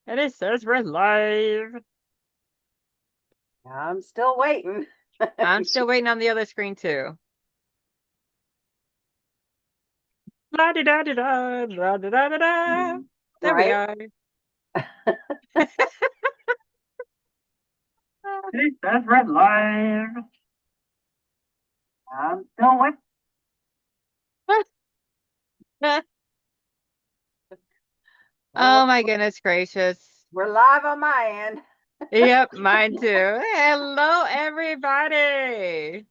And it says we're live. I'm still waiting. I'm still waiting on the other screen too. La da da da da da da da da da. There we Right? are. It says we're live. I'm still waiting. Oh Oh, my goodness gracious. we're live on my end. Yep, mine too. Hello, everybody.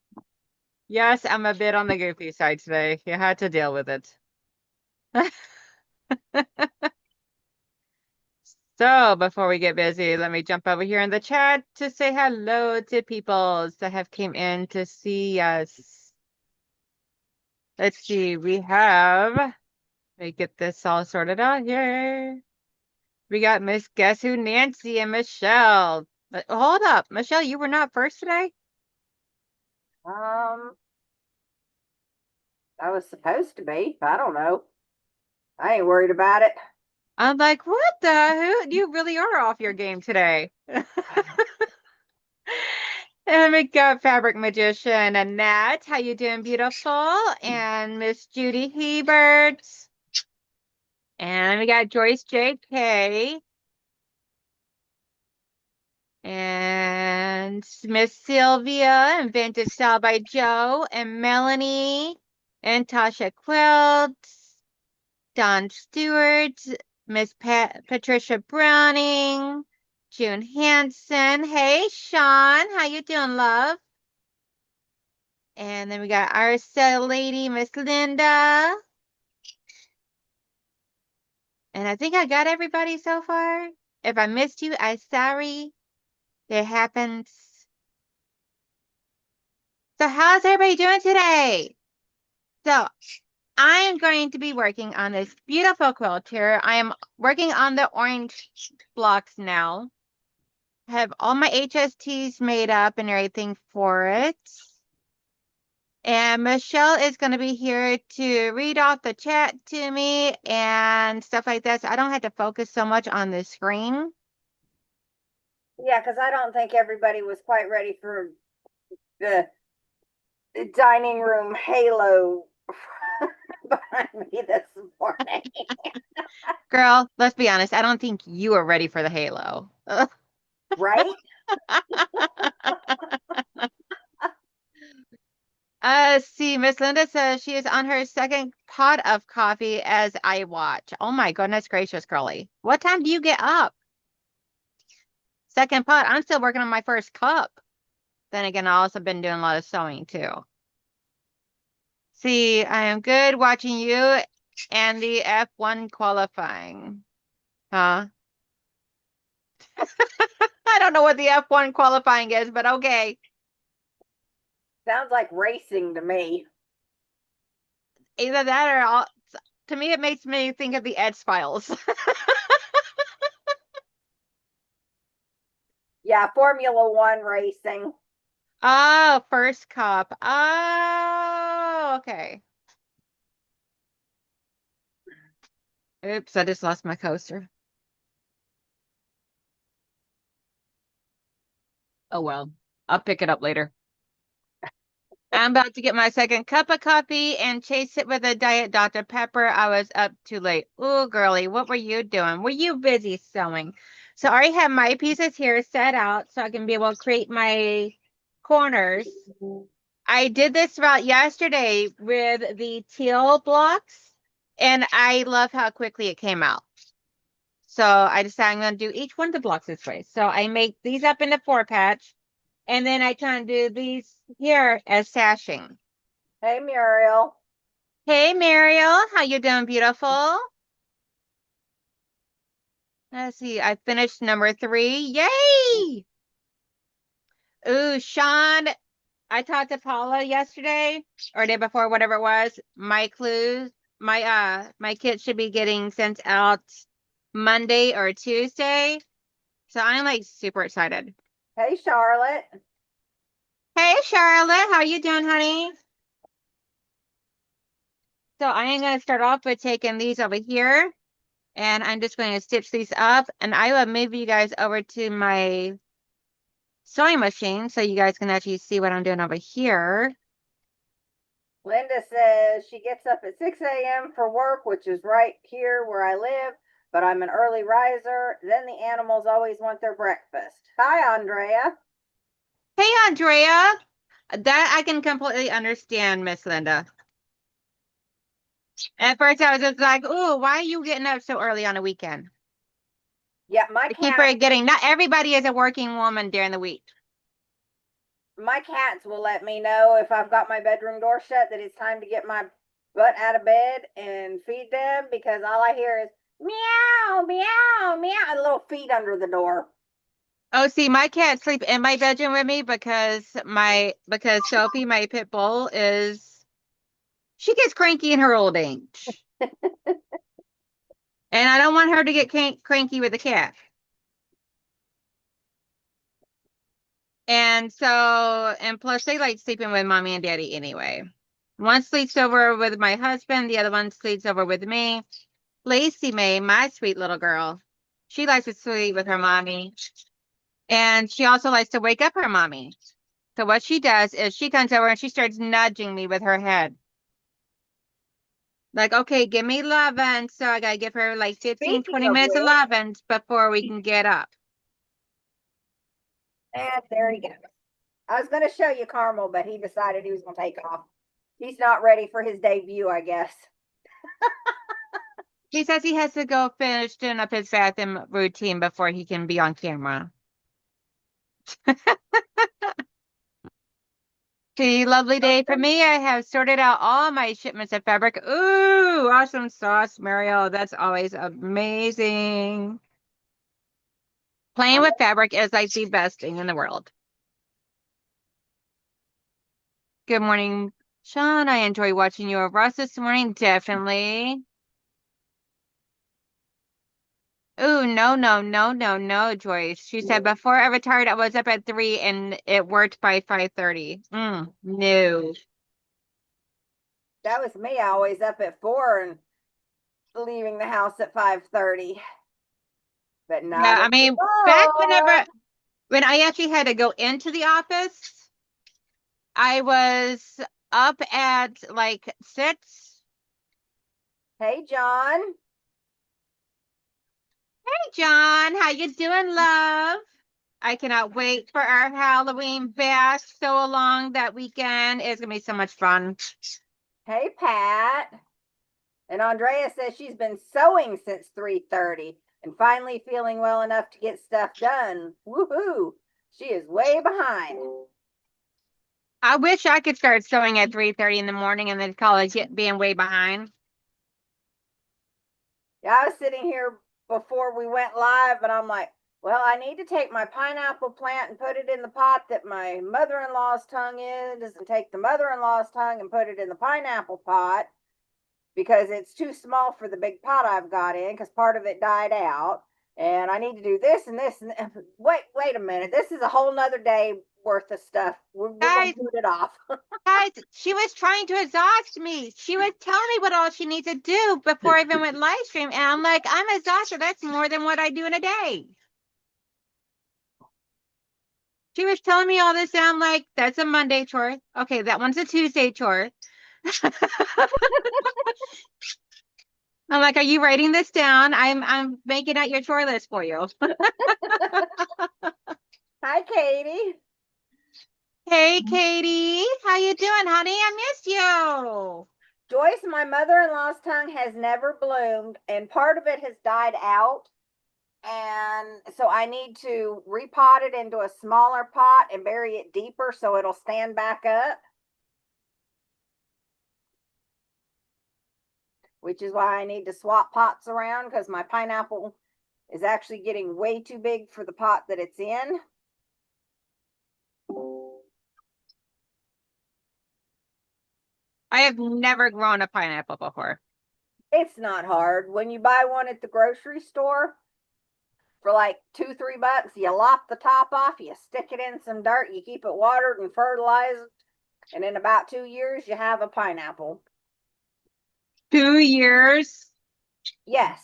Yes, I'm a bit on the goofy side today. You had to deal with it. So before we get busy, let me jump over here in the chat to say hello to people that have came in to see us. Let's see, let me get this all sorted out here. We got Miss Guess Who Nancy and Michelle. But hold up, Michelle, you were not first today? Um, I was supposed to be. I don't know. I ain't worried about it. I'm like, what the who? You really are off your game today. And we got Fabric Magician Annette. How you doing, beautiful? And Miss Judy Hebert. And we got Joyce J.K. And Miss Sylvia and Vintage Style by Joe and Melanie and Tasha Quilt, Don Stewart, Miss Patricia Browning, June Hanson. Hey, Sean, how you doing, love? And then we got our cell lady, Miss Linda. And I think I got everybody so far. If I missed you, I'm sorry. It happens. So how's everybody doing today? So I am going to be working on this beautiful quilt here. I am working on the orange blocks now. I have all my HSTs made up and everything for it. And Michelle is going to be here to read off the chat to me and stuff like that. So I don't have to focus so much on the screen. Yeah, because I don't think everybody was quite ready for the dining room halo behind me this morning. Girl, let's be honest. I don't think you are ready for the halo. Right? See, Miss Linda says she is on her second pot of coffee as I watch. Oh my goodness gracious, Curly. What time do you get up? Second pot. I'm still working on my first cup. Then again, I also been doing a lot of sewing too. See, I am good watching you and the F1 qualifying. Huh? I don't know what the F1 qualifying is, but okay. Sounds like racing to me. Either that or all, to me, it makes me think of the X Files. Yeah, Formula One racing. Oh, first cup. Oh, okay. Oops, I just lost my coaster. Oh well, I'll pick it up later. I'm about to get my second cup of coffee and chase it with a Diet Dr. Pepper. I was up too late. Ooh, girly, what were you doing? Were you busy sewing? So I already have my pieces here set out so I can be able to create my corners. I did this about yesterday with the teal blocks, and I love how quickly it came out. So I decided I'm going to do each one of the blocks this way. So I make these up into 4-patch, and then I try and do these here as sashing. Hey, Muriel. Hey, Mariel, how you doing, beautiful? Let's see, I finished number 3. Yay! Ooh, Sean, I talked to Paula yesterday or day before, whatever it was. My clues, my kit should be getting sent out Monday or Tuesday. So I'm like super excited. Hey, Charlotte. Hey, Charlotte, how you doing, honey? So I am going to start off with taking these over here. And I'm just going to stitch these up, and I will move you guys over to my sewing machine so you guys can actually see what I'm doing over here. Linda says she gets up at 6 a.m. for work, which is right here where I live, but I'm an early riser. Then the animals always want their breakfast. Hi, Andrea. Hey, Andrea. That I can completely understand, Miss Linda. At first, I was just like, "Ooh, why are you getting up so early on a weekend?" Yeah, I keep forgetting not everybody is a working woman during the week. my cats will let me know if I've got my bedroom door shut that it's time to get my butt out of bed and feed them, because all I hear is meow, meow, meow, and little feet under the door. Oh, see, my cats sleep in my bedroom with me because Sophie, my pit bull, she gets cranky in her old age, and I don't want her to get cranky with the cat. And plus they like sleeping with mommy and daddy anyway. One sleeps over with my husband, the other one sleeps over with me. Lacey May, my sweet little girl, she likes to sleep with her mommy. And she also likes to wake up her mommy. So what she does is she comes over and she starts nudging me with her head. Like, okay, give me 11. So I gotta give her like 15, Speaking 20 of minutes which, 11 before we can get up. and there he goes. I was going to show you Carmel, but he decided he was going to take off. He's not ready for his debut, I guess. He says he has to go finish doing up his bathroom routine before he can be on camera. See, lovely day for me. I have sorted out all my shipments of fabric. Ooh, awesome sauce, Mario. That's always amazing. Playing with fabric is like the best thing in the world. Good morning, Sean. I enjoy watching you of Russ this morning. Definitely. Ooh, no, no, no, no, no, Joyce. She said before I retired, I was up at 3 and it worked by 5:30. No. That was me. Always up at 4 and leaving the house at 5:30. But Yeah, not I mean, back anymore. when I actually had to go into the office, I was up at like 6. Hey, John. Hey, John, how you doing, love? I cannot wait for our Halloween bash so along that weekend. It's gonna be so much fun. Hey, Pat. And Andrea says she's been sewing since 3:30 and finally feeling well enough to get stuff done. Woohoo! She is way behind. I wish I could start sewing at 3:30 in the morning and then college being way behind. Yeah, I was sitting here before we went live and I'm like, well, I need to take my pineapple plant and put it in the pot that my mother-in-law's tongue is, and take the mother-in-law's tongue and put it in the pineapple pot because it's too small for the big pot I've got in because part of it died out. And I need to do this and this and wait a minute. This is a whole nother day worth of stuff. We're gonna Guys, put it off. guys, she was trying to exhaust me. She was telling me what all she needs to do before I even went live stream. And I'm like, I'm exhausted. That's more than what I do in a day. She was telling me all this, and I'm like, that's a Monday chore. Okay, that one's a Tuesday chore. I'm like, are you writing this down? I'm making out your chore list for you. Hi, Katie. Hey, Katie, how you doing, honey? I missed you. Joyce, my mother-in-law's tongue has never bloomed, and part of it has died out. And so I need to repot it into a smaller pot and bury it deeper so it'll stand back up. Which is why I need to swap pots around because my pineapple is actually getting way too big for the pot that it's in. I have never grown a pineapple before. It's not hard. When you buy one at the grocery store for like $2-3, you lop the top off, you stick it in some dirt, you keep it watered and fertilized, and in about 2 years, you have a pineapple. 2 years. Yes.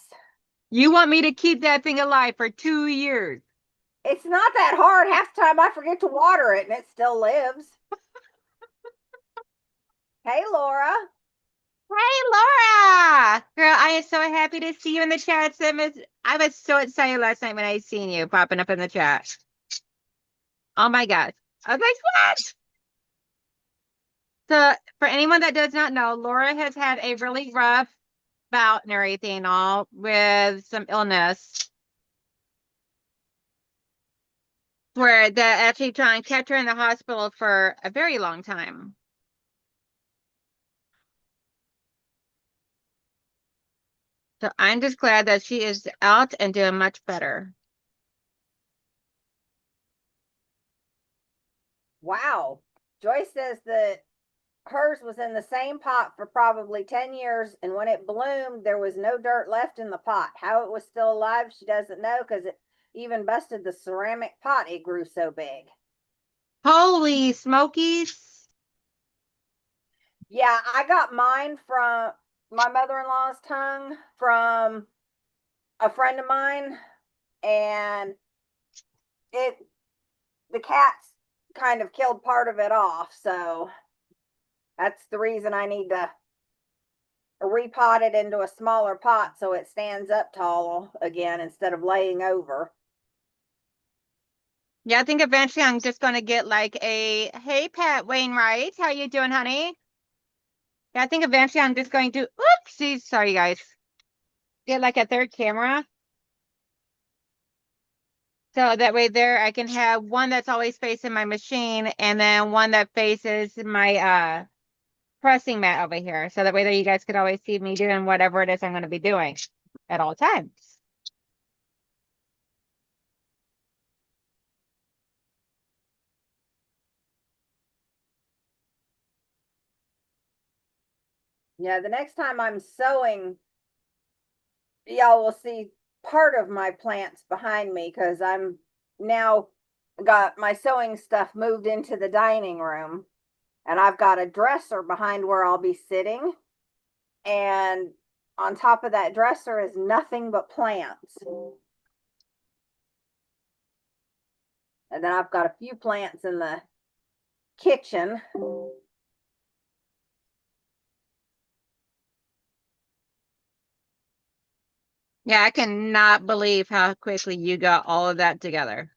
You want me to keep that thing alive for 2 years? It's not that hard. Half the time I forget to water it and it still lives. Hey, Laura. Hey, Laura! Girl, I am so happy to see you in the chat. I was so excited last night when I seen you popping up in the chat. Oh my gosh. I was like, what? So, for anyone that does not know, Laura has had a really rough bout and everything, all with some illness, where they actually try and kept her in the hospital for a very long time. So I'm just glad that she is out and doing much better. Wow. Joyce says that hers was in the same pot for probably 10 years, and when it bloomed, there was no dirt left in the pot. How it was still alive, she doesn't know because it even busted the ceramic pot. It grew so big. Holy smokies. Yeah, I got mine from my mother-in-law's tongue from a friend of mine, and it the cats kind of killed part of it off, so that's the reason I need to repot it into a smaller pot so it stands up tall again instead of laying over. Yeah, I think eventually I'm just gonna get like a hey Pat Wainwright, how you doing, honey? Yeah, I think eventually I'm just going to oopsies, sorry guys. Get like a third camera. So that way there I can have one that's always facing my machine and then one that faces my pressing mat over here. So that way there you guys could always see me doing whatever it is I'm gonna be doing at all times. Yeah, the next time I'm sewing, y'all will see part of my plants behind me because I'm now got my sewing stuff moved into the dining room, and I've got a dresser behind where I'll be sitting, and on top of that dresser is nothing but plants. And then I've got a few plants in the kitchen. Yeah, I cannot believe how quickly you got all of that together.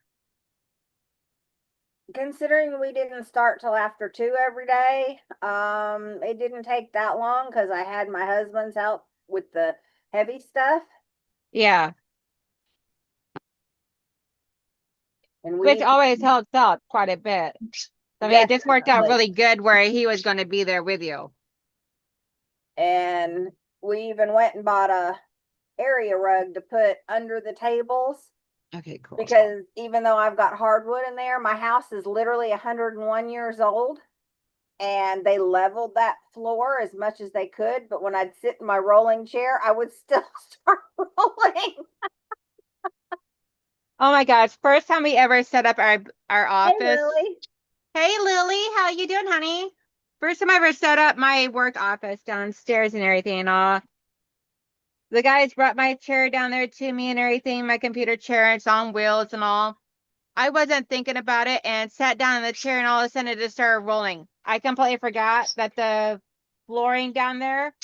Considering we didn't start till after 2 every day, it didn't take that long because I had my husband's help with the heavy stuff. Yeah, And which we always helps out quite a bit. I mean, it just worked out definitely, really good where he was going to be there with you. and we even went and bought a area rug to put under the tables Okay, cool. because even though I've got hardwood in there, my house is literally 101 years old, and they leveled that floor as much as they could. But when I'd sit in my rolling chair, I would still start rolling. Oh my gosh, first time we ever set up our Hey, office. Lily. Hey Lily, how you doing, honey? First time I ever set up my work office downstairs and everything and all. The guys brought my chair down there to me and everything, my computer chair, it's on wheels and all. I wasn't thinking about it and sat down in the chair and all of a sudden it just started rolling. I completely forgot that the flooring down there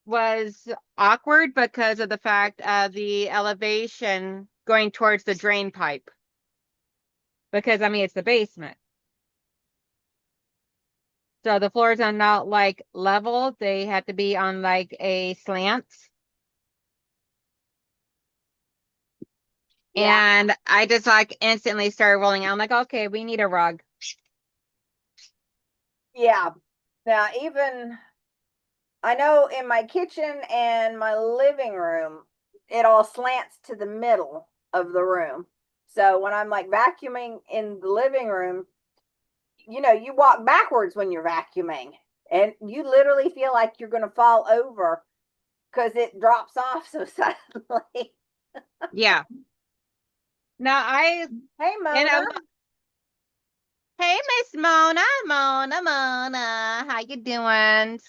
was awkward because of the fact of the elevation going towards the drain pipe. Because I mean, it's the basement. So the floors are not like level, they have to be on like a slant. Yeah, And I just like instantly started rolling out. I'm like, okay, we need a rug. yeah. Now, even I know in my kitchen and my living room, it all slants to the middle of the room. So when I'm like vacuuming in the living room, you walk backwards when you're vacuuming, and you literally feel like you're going to fall over because it drops off so suddenly. Yeah. Now Hey, you know, Mona. hey Miss Mona, Mona, how you doing?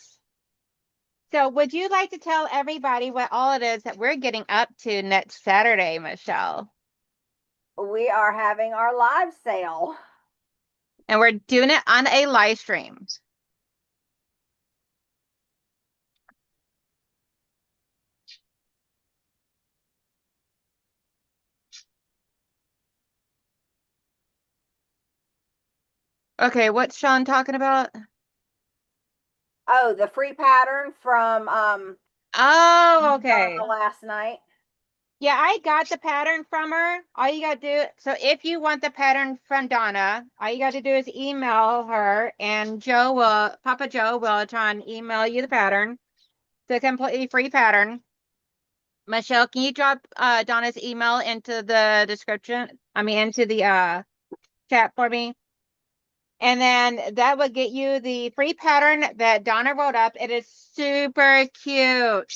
So would you like to tell everybody what all it is that we're getting up to next Saturday, Michelle? We are having our live sale. And we're doing it on a live stream. Okay, what's Sean talking about? Oh, the free pattern from Oh, okay. Donna last night. Yeah, I got the pattern from her. All you gotta do, so if you want the pattern from Donna, all you gotta do is email her, and Papa Joe will try and email you the pattern, the completely free pattern. Michelle, can you drop Donna's email into the description? I mean, into the chat for me? And then that will get you the free pattern that Donna wrote up. It is super cute.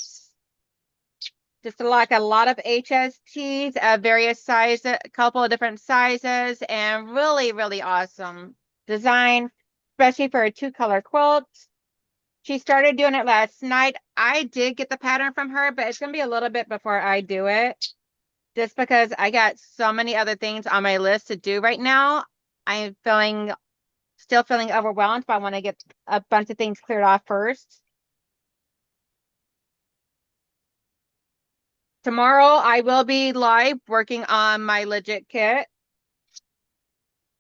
Just like a lot of HSTs of various sizes, a couple of different sizes, and really, really awesome design, especially for a 2-color quilt. She started doing it last night. I did get the pattern from her, but it's going to be a little bit before I do it, just because I got so many other things on my list to do right now. I'm still feeling overwhelmed, but I want to get a bunch of things cleared off first. Tomorrow, I will be live working on my legit kit.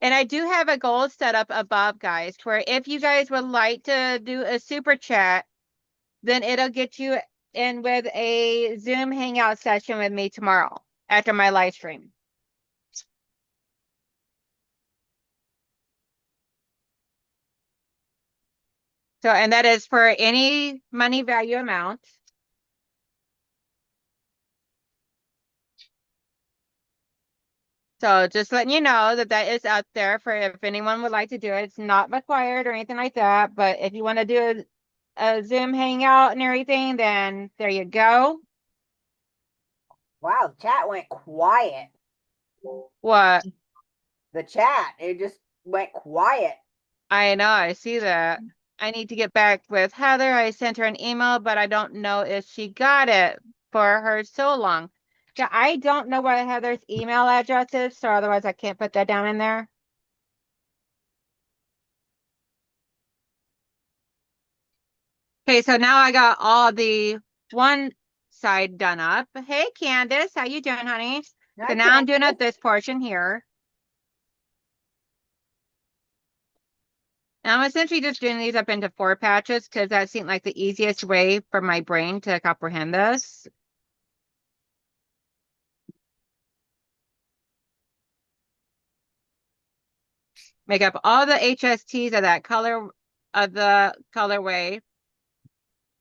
And I do have a goal set up above, guys, where if you guys would like to do a super chat, then it'll get you in with a Zoom hangout session with me tomorrow after my live stream. So, and that is for any money value amount. So just letting you know that that is out there for if anyone would like to do it. It's not required or anything like that. But if you want to do a Zoom hangout and everything, then there you go. Wow, the chat went quiet. What? The chat, it just went quiet. I know, I see that. I need to get back with Heather. I sent her an email, but I don't know if she got it for her so long. Yeah, I don't know what Heather's email address is, so otherwise I can't put that down in there. Okay, so now I got all the one side done up. Hey, Candace, how you doing, honey? So now I'm doing up this portion here. And I'm essentially just doing these up into 4 patches because that seemed like the easiest way for my brain to comprehend this. Make up all the HSTs of that color, of the colorway,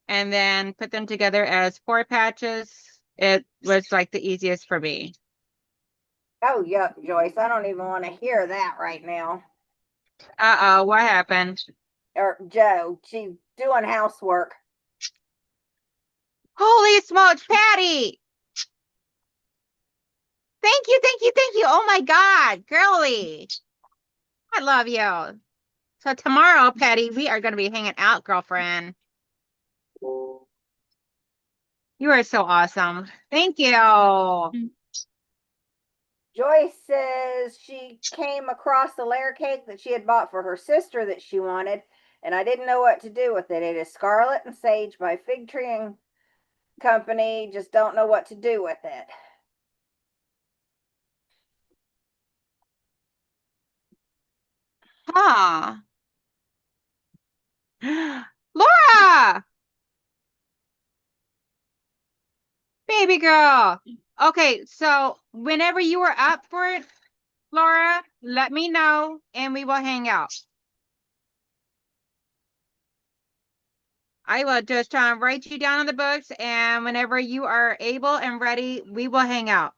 and then put them together as 4 patches. It was like the easiest for me. Oh, yuck, Joyce. I don't even want to hear that right now. Uh-oh, what happened? Or Joe, she's doing housework. Holy smokes, Patty! Thank you, thank you, thank you. Oh my God, girly. I love you. So tomorrow, Patty, we are going to be hanging out, girlfriend. You are so awesome. Thank you. Joyce says she came across the layer cake that she had bought for her sister that she wanted, and I didn't know what to do with it. It is Scarlet and Sage by Fig Tree and Company. Just don't know what to do with it. Huh. Laura, baby girl. Okay, so whenever you are up for it, Laura, let me know and we will hang out. I will just try and write you down in the books, and whenever you are able and ready, we will hang out.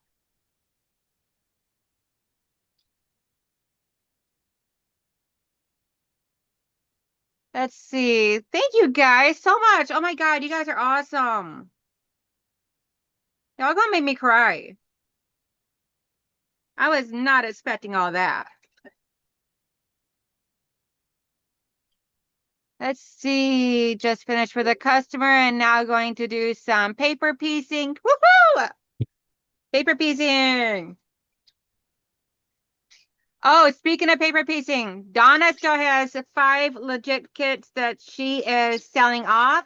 Let's see. Thank you guys so much. Oh my God, you guys are awesome. Y'all gonna make me cry. I was not expecting all that. Let's see. Just finished with a customer and now going to do some paper piecing. Woohoo! Paper piecing. Oh, speaking of paper piecing, Donna still has 5 legit kits that she is selling off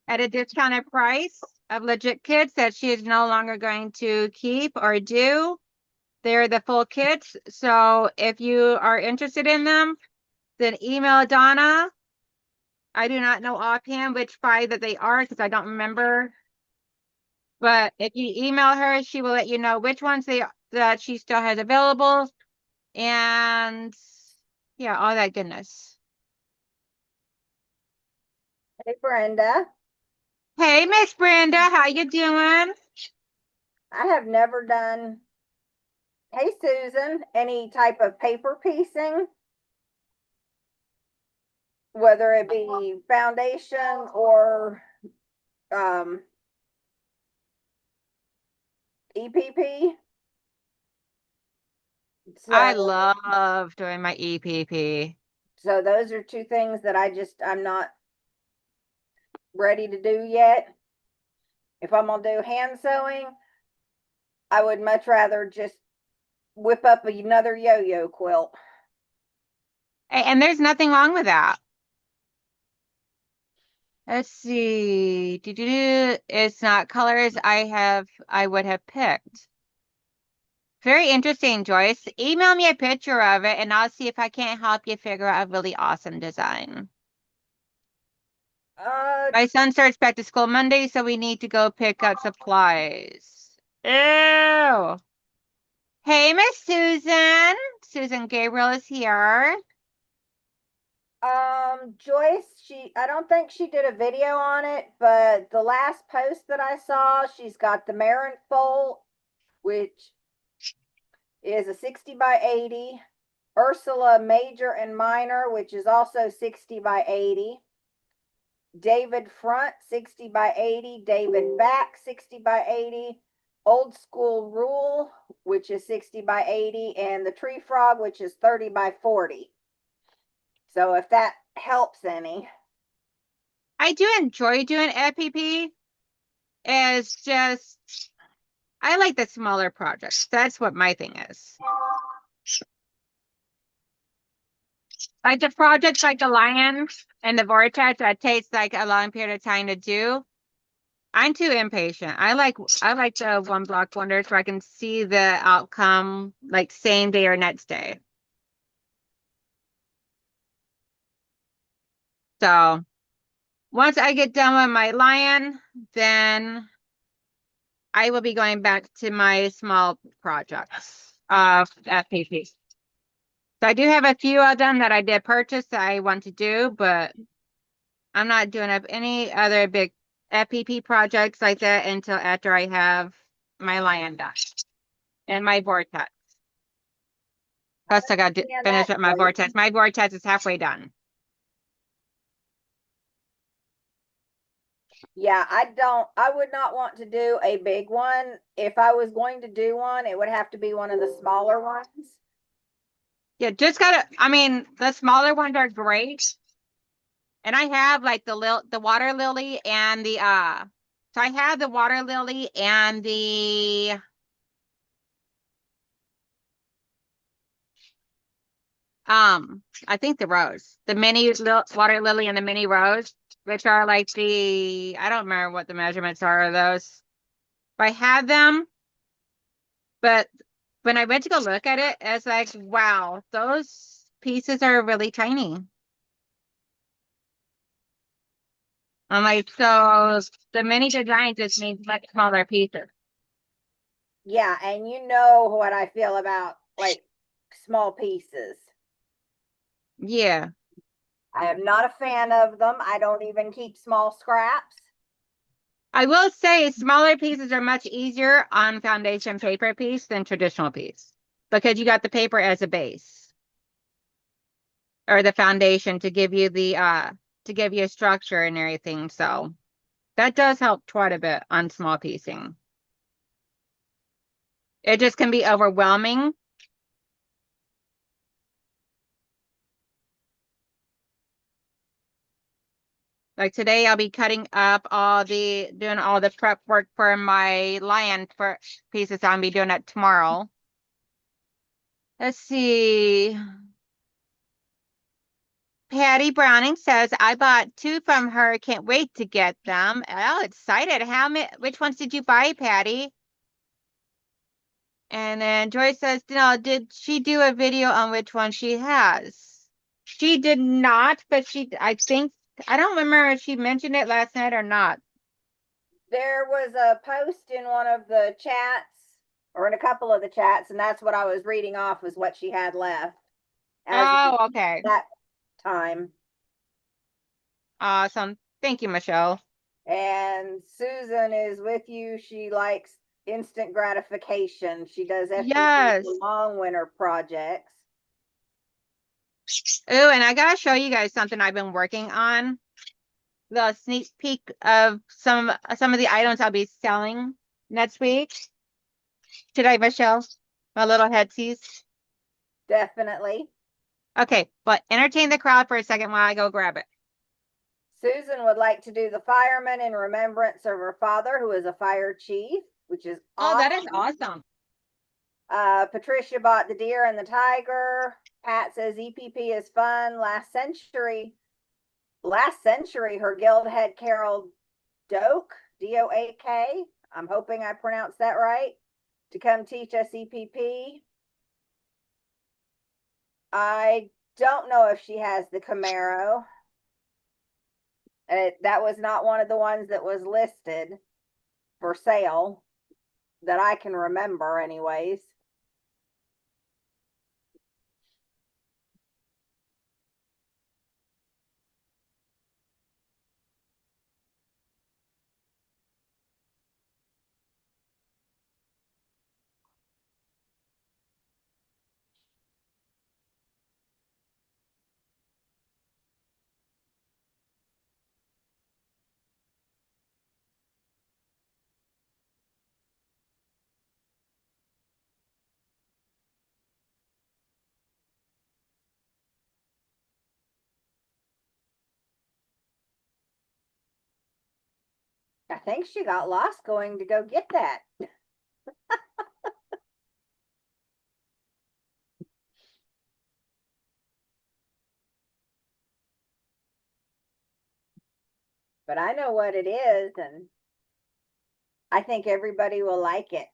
at a discounted price of legit kits that she is no longer going to keep or do. They're the full kits. So if you are interested in them, then email Donna. I do not know offhand which 5 that they are because I don't remember. But if you email her, she will let you know which ones that she still has available. And yeah, all that goodness. Hey, Brenda. Hey, Miss Brenda, how you doing? I have never done, hey, Susan, any type of paper piecing, whether it be foundation or um, EPP. I So, love doing my EPP. so those are 2 things that I'm not ready to do yet. If I'm gonna do hand sewing, I would much rather just whip up another yo-yo quilt. And there's nothing wrong with that. Let's see. It's not colors I would have picked. Very interesting, Joyce. Email me a picture of it and I'll see if I can't help you figure out a really awesome design. My son starts back to school Monday, so we need to go pick up supplies. Ew. Hey, Miss Susan. Susan Gabriel is here. Joyce, I don't think she did a video on it, but the last post that I saw, she's got the Marin fold, which is a 60 by 80, Ursula Major and Minor, which is also 60 by 80, David Front 60 by 80, David Back 60 by 80, Old School Rule, which is 60 by 80, and the Tree Frog, which is 30 by 40. So if that helps any. I do enjoy doing FPP. It's just, I like the smaller projects. That's what my thing is. Like the projects like the Lion and the Vortex that takes like a long period of time to do. I'm too impatient. I like the one block wonders where I can see the outcome like same day or next day. So once I get done with my Lion, then I will be going back to my small projects of FPP. So I do have a few of them that I did purchase that I want to do, but I'm not doing up any other big FPP projects like that until after I have my Lion done and my Vortex. Plus, I got to finish up my Vortex. My Vortex is halfway done. Yeah, I would not want to do a big one. If I was going to do one, it would have to be one of the smaller ones. Yeah, just gotta, I mean, the smaller ones are great. And I have like the water lily and so I have the water lily and I think the rose, the mini water lily and the mini rose, which are like I don't remember what the measurements are of those. But I have them, but when I went to go look at it, it's like, wow, those pieces are really tiny. I'm like, so the mini design just means much smaller pieces. Yeah, and you know what I feel about like small pieces. Yeah. I am not a fan of them. I don't even keep small scraps. I will say smaller pieces are much easier on foundation paper piece than traditional piece because you got the paper as a base or the foundation to give you to give you a structure and everything. So that does help quite a bit on small piecing. It just can be overwhelming. Like today, I'll be doing all the prep work for my lion for pieces. I'll be doing it tomorrow. Let's see. Patty Browning says, I bought 2 from her. Can't wait to get them. Oh, excited. Which ones did you buy, Patty? And then Joyce says, no, did she do a video on which one she has? She did not, but I don't remember if she mentioned it last night or not. There was a post in one of the chats or in a couple of the chats, and that's what I was reading off was what she had left as Oh, okay. that time. Awesome. Thank you, Michelle. And Susan is with you. She likes instant gratification. She does Yes. FBC long winter projects. Oh, and I gotta show you guys something I've been working on. The sneak peek of some of the items I'll be selling next week. Today, Michelle? My little headsies. Definitely. Okay, but entertain the crowd for a second while I go grab it. Susan would like to do the fireman in remembrance of her father, who is a fire chief, which is Oh, awesome. that is awesome. Patricia bought the deer and the tiger. Pat says EPP is fun. Last century, her guild had Carol Doak, Doak. I'm hoping I pronounced that right, to come teach us EPP. I don't know if she has the Camaro. That was not one of the ones that was listed for sale that I can remember, anyways. I think she got lost going to go get that. But I know what it is, and I think everybody will like it.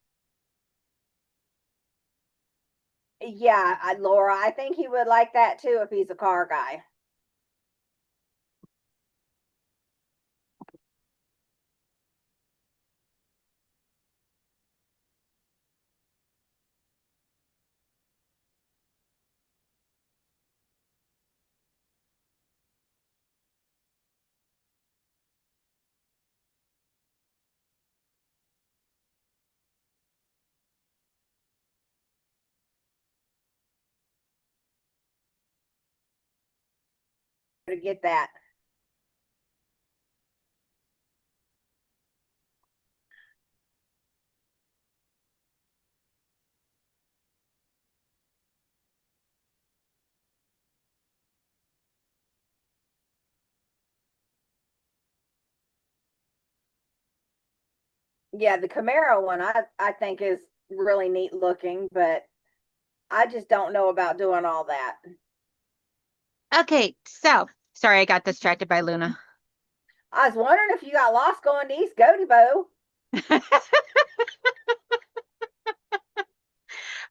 Yeah, Laura, I think he would like that too if he's a car guy. To get that. Yeah, the Camaro one I think is really neat looking, but I just don't know about doing all that. Okay, so sorry I got distracted by Luna. I was wondering if you got lost going to East Godibo.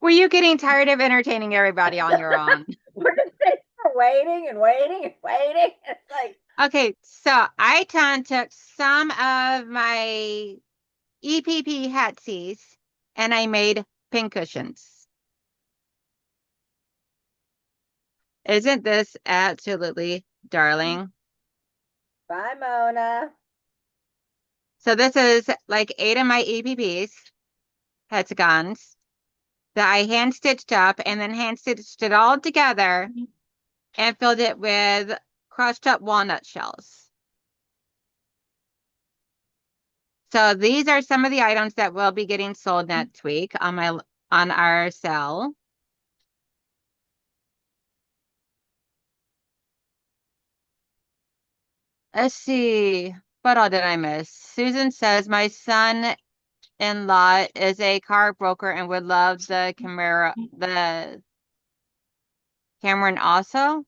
Were you getting tired of entertaining everybody on your own? We're waiting and waiting and waiting. It's like, Okay, so I took some of my EPP hatsies and I made pincushions. Isn't this absolutely darling? bye, Mona. So this is like 8 of my EPPs, hexagons, that I hand stitched up and then hand stitched it all together and filled it with crushed up walnut shells. So these are some of the items that will be getting sold next week on our sale. Let's see. What all did I miss? Susan says my son-in-law is a car broker and would love the Cameron also.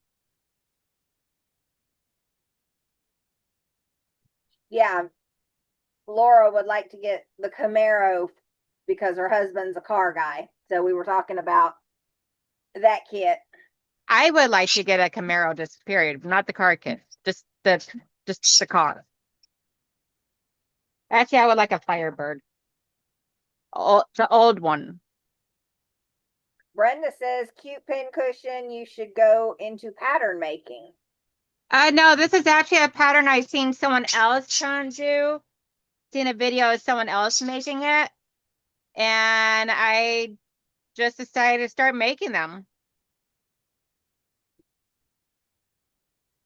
Yeah, Laura would like to get the Camaro because her husband's a car guy. So we were talking about that kit. I would like to get a Camaro, just period, not the car kit, just the car. Actually, I would like a Firebird, the old one. Brenda says, cute pin cushion, you should go into pattern making. No, this is actually a pattern I've seen someone else trying to do. Seen a video of someone else making it, and I just decided to start making them.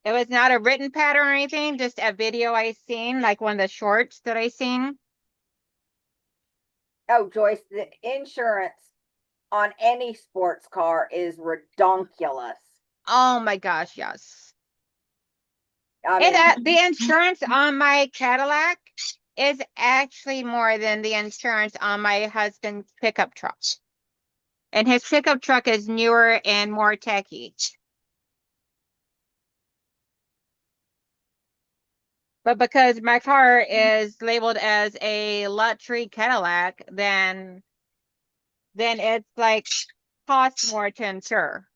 It was not a written pattern or anything, just a video I seen, like one of the shorts that I seen. Oh, Joyce, the insurance on any sports car is redonkulous. Oh my gosh, yes. I And mean, the insurance on my Cadillac is actually more than the insurance on my husband's pickup truck. And his pickup truck is newer and more techy. But because my car is labeled as a luxury Cadillac, then it's like costs more to insure.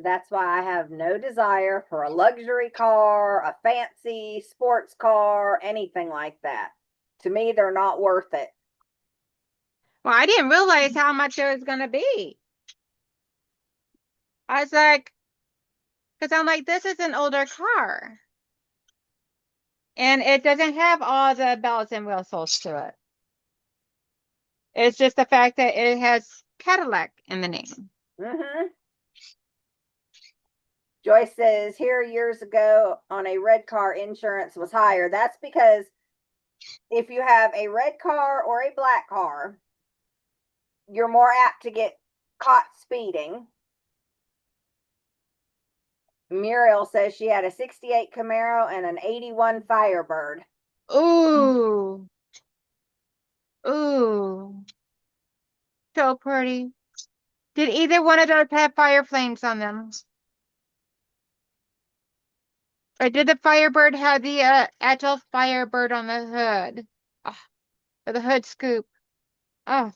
that's why I have no desire for a luxury car, a fancy sports car, anything like that. To me, they're not worth it. Well, I didn't realize how much it was gonna be. I was like, because I'm like, this is an older car. And it doesn't have all the bells and whistles to it. It's just the fact that it has Cadillac in the name. Mm-hmm. Joyce says, here years ago on a red car, insurance was higher. That's because if you have a red car or a black car, you're more apt to get caught speeding. Muriel says she had a 68 Camaro and an 81 Firebird. Ooh, ooh, so pretty. Did either one of those have fire flames on them? Or did the Firebird have the Agile Firebird on the hood? Oh, or the hood scoop. Oh,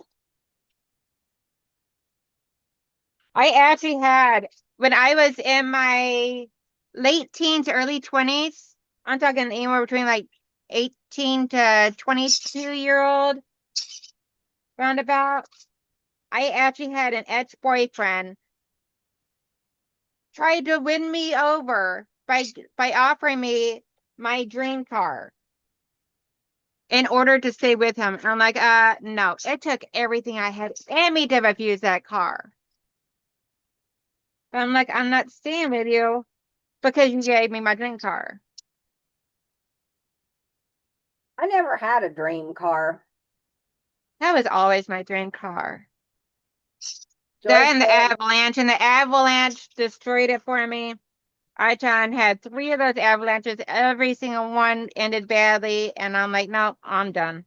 I actually had, when I was in my late teens, early 20s, I'm talking anywhere between like 18 to 22-year-old roundabout. I actually had an ex-boyfriend try to win me over by offering me my dream car in order to stay with him. And I'm like, no, it took everything I had and me to refuse that car. But I'm like, I'm not staying with you because you gave me my dream car. I never had a dream car. That was always my dream car. Joyce That says, and the avalanche destroyed it for me. I John had 3 of those avalanches. Every single one ended badly, and I'm like, no, I'm done.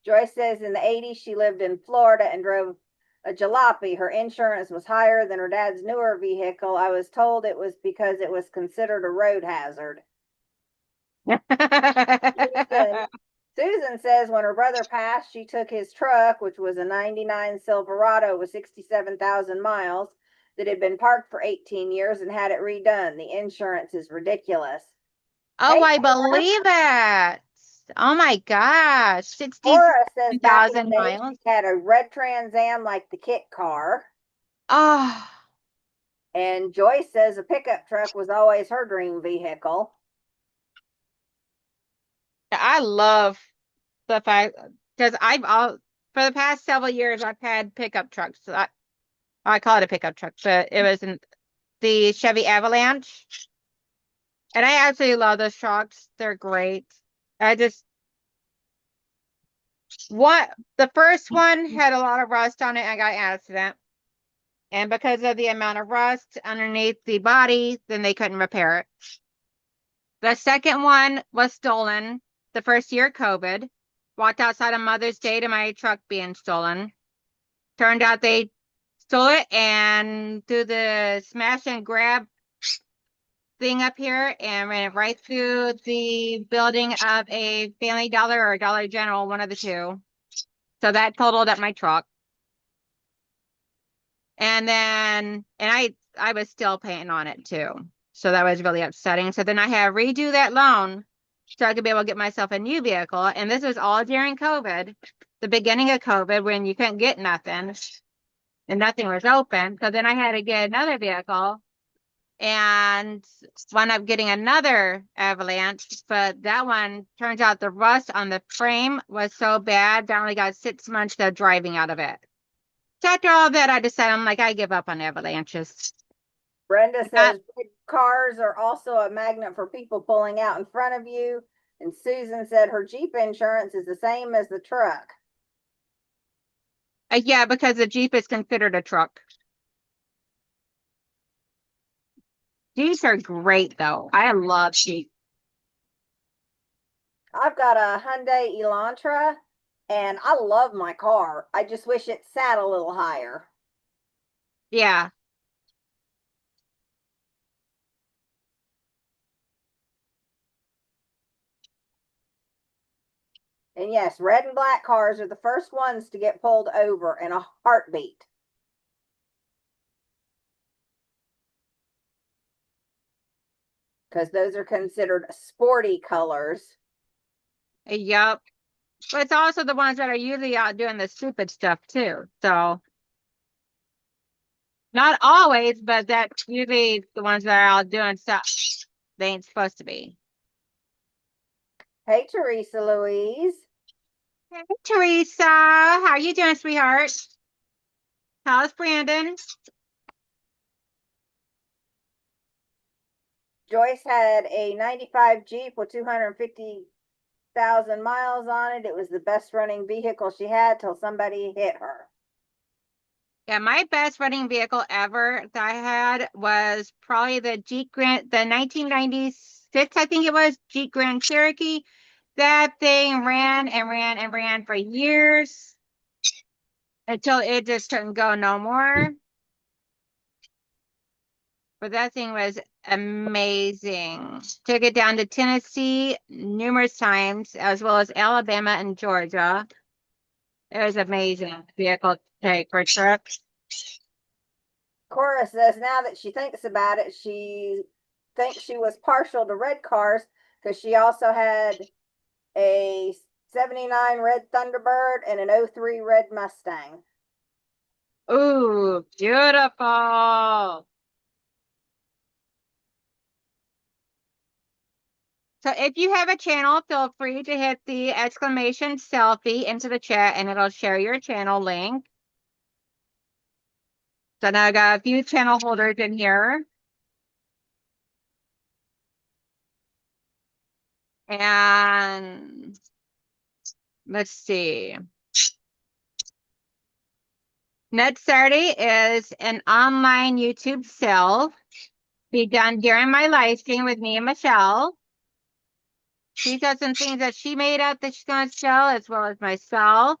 Joyce says in the 80s she lived in Florida and drove a jalopy. Her insurance was higher than her dad's newer vehicle. I was told it was because it was considered a road hazard. Susan, Susan says when her brother passed, she took his truck, which was a 99 Silverado with 67,000 miles, that had been parked for 18 years and had it redone. The insurance is ridiculous. Oh, Hey, I believe it. Oh my gosh, Laura says back in the 60,000 day miles. she had a red Trans Am like the kit car. Oh, And Joyce says a pickup truck was always her dream vehicle. I love the fact because I've all for the past several years I've had pickup trucks. I call it a pickup truck, but it was the Chevy Avalanche, and I absolutely love those trucks. They're great. I just what the first one had a lot of rust on it. I got an accident. And because of the amount of rust underneath the body, then they couldn't repair it. The second one was stolen the first year of COVID. Walked outside on Mother's Day to my truck being stolen. Turned out they stole it and threw the smash and grab thing up here and ran it right through the building of a Family Dollar or Dollar General, one of the two. So that totaled up my truck. And then, I was still paying on it too. So that was really upsetting. So then I had to redo that loan so I could be able to get myself a new vehicle. And this was all during COVID, the beginning of COVID, when you couldn't get nothing and nothing was open. So then I had to get another vehicle and wound up getting another Avalanche. But that one, turns out the rust on the frame was so bad that I only got 6 months of driving out of it. So after all that, I decided I'm like, I give up on avalanches. Brenda Not, says big cars are also a magnet for people pulling out in front of you. And Susan said her Jeep insurance is the same as the truck. yeah, because the Jeep is considered a truck. Jeeps are great though. I love Jeep. I've got a Hyundai Elantra and I love my car. I just wish it sat a little higher. Yeah. And yes, red and black cars are the first ones to get pulled over in a heartbeat. Because those are considered sporty colors. Yep. But it's also the ones that are usually out doing the stupid stuff too. So not always, but that's usually the ones that are out doing stuff they ain't supposed to be. Hey, Teresa Louise. Hey, Teresa, how are you doing, sweetheart? How's Brandon? Joyce had a 95 Jeep with 250,000 miles on it. It was the best running vehicle she had till somebody hit her. Yeah, my best running vehicle ever that I had was probably the the 1996, I think it was, Jeep Grand Cherokee. That thing ran and ran and ran for years until it just couldn't go no more. But that thing was amazing. Took it down to Tennessee numerous times, as well as Alabama and Georgia. It was amazing vehicle to take for trips. Cora says now that she thinks about it, she thinks she was partial to red cars because she also had a 79 red Thunderbird and an 03 red Mustang. Ooh, beautiful. So if you have a channel, feel free to hit the exclamation selfie into the chat and it'll share your channel link. So now I got a few channel holders in here. And let's see. Next Saturday is an online YouTube sale. Be done during my live stream with me and Michelle. She's got some things that she made up that she's going to sell, as well as myself.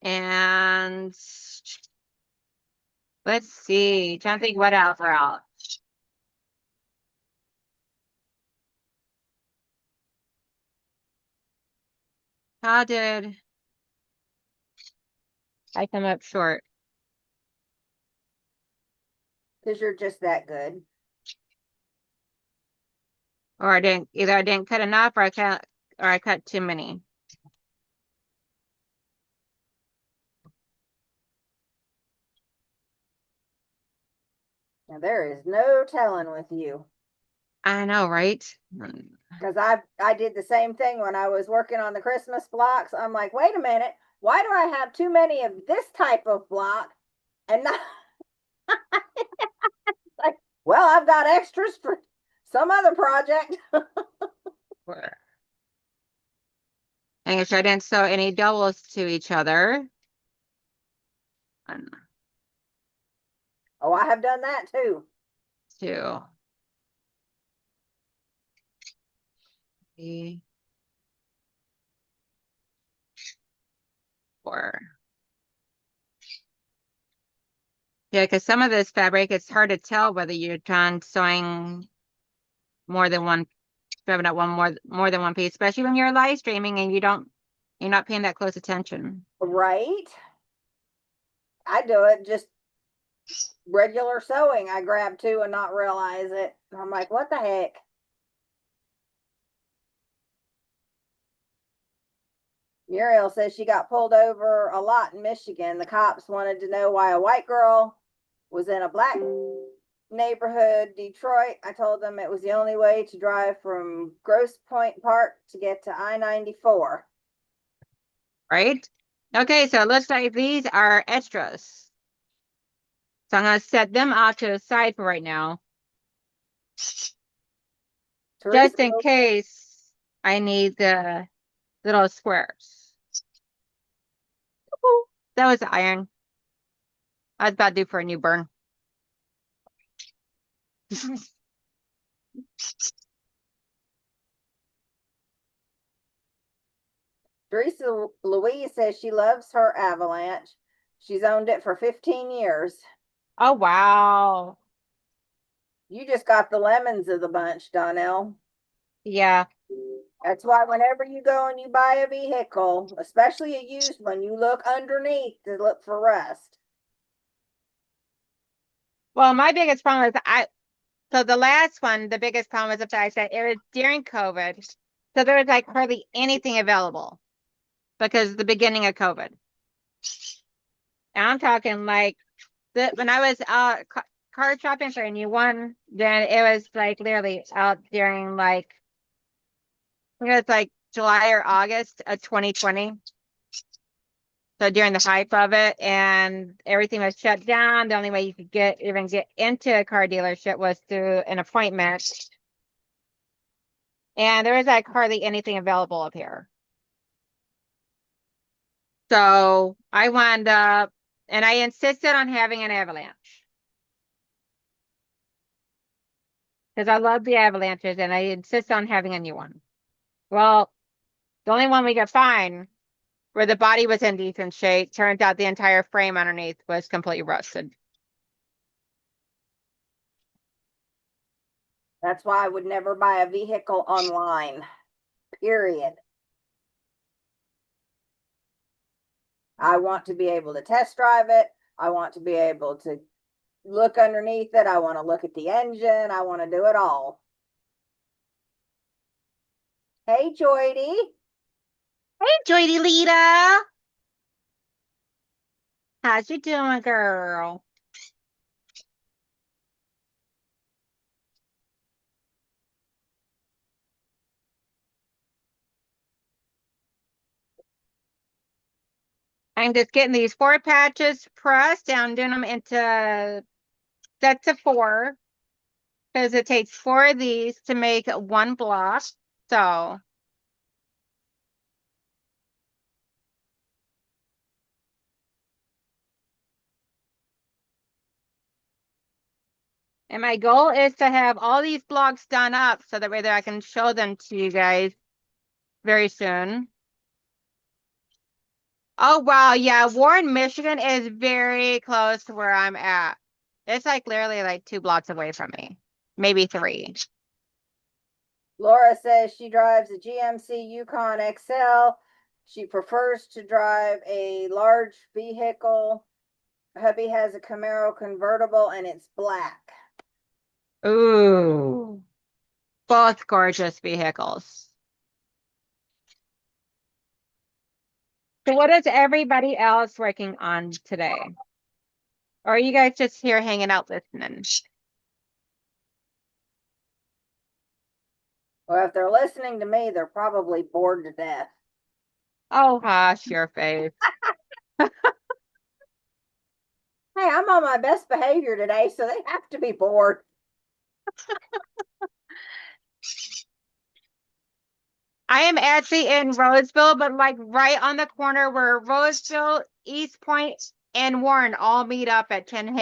And let's see. Trying to think what else are out. How did I come up short? Because you're just that good. Or I didn't cut enough or I cut too many. Now there is no telling with you. I know, right? Because I did the same thing when I was working on the Christmas blocks. I'm like, wait a minute, why do I have too many of this type of block and not like, well, I've got extras for some other project. Making sure I didn't sew any doubles to each other. One, Oh, I have done that too. 2, 3, 4. Yeah, because some of this fabric, it's hard to tell whether you're done sewing more than one, grabbing up more than one piece, especially when you're live streaming and you're not paying that close attention. Right? I do it just regular sewing. I grab two and not realize it. I'm like, what the heck? Muriel says she got pulled over a lot in Michigan. The cops wanted to know why a white girl was in a black neighborhood, Detroit. I told them it was the only way to drive from Grosse Point Park to get to I-94. Right? Okay, so it looks like these are extras. So I'm going to set them off to the side for right now, Teresa, just in case I need the little squares. That was the iron. I was about due for a new burn. Teresa Louise says she loves her Avalanche. She's owned it for 15 years. Oh, wow. You just got the lemons of the bunch, Donnell. Yeah. That's why whenever you go and you buy a vehicle, especially a used one, you look underneath to look for rust. Well, my biggest problem is so the last one, the biggest problem was the fact that it was during COVID. So there was like hardly anything available because the beginning of COVID. And I'm talking like when I was out car shopping for a new one, then it was like literally out during like, I think it was like July or August of 2020. So during the hype of it, and everything was shut down. The only way you could even get into a car dealership was through an appointment. And there was like hardly anything available up here. So I wound up, and I insisted on having an Avalanche because I love the Avalanches, and I insist on having a new one. Well, the only one we could find where the body was in decent shape, turns out the entire frame underneath was completely rusted. That's why I would never buy a vehicle online, period. I want to be able to test drive it. I want to be able to look underneath it. I want to look at the engine. I want to do it all. Hey, Joydy. Hey, Joydy Lita. How's you doing, girl? I'm just getting these 4 patches pressed down, doing them into sets of 4 because it takes 4 of these to make 1 block. So and my goal is to have all these blocks done up so that way that I can show them to you guys very soon. Oh, wow. Yeah. Warren, Michigan is very close to where I'm at. It's like literally like 2 blocks away from me, maybe 3. Laura says she drives a GMC Yukon XL. She prefers to drive a large vehicle. Hubby has a Camaro convertible and it's black. Ooh, both gorgeous vehicles. So what is everybody else working on today? Or are you guys just here hanging out listening? Well, if they're listening to me, they're probably bored to death. Oh, hush your face. Hey, I'm on my best behavior today, so they have to be bored. I am actually in Roseville, but like right on the corner where Roseville, East Point, and Warren all meet up at 10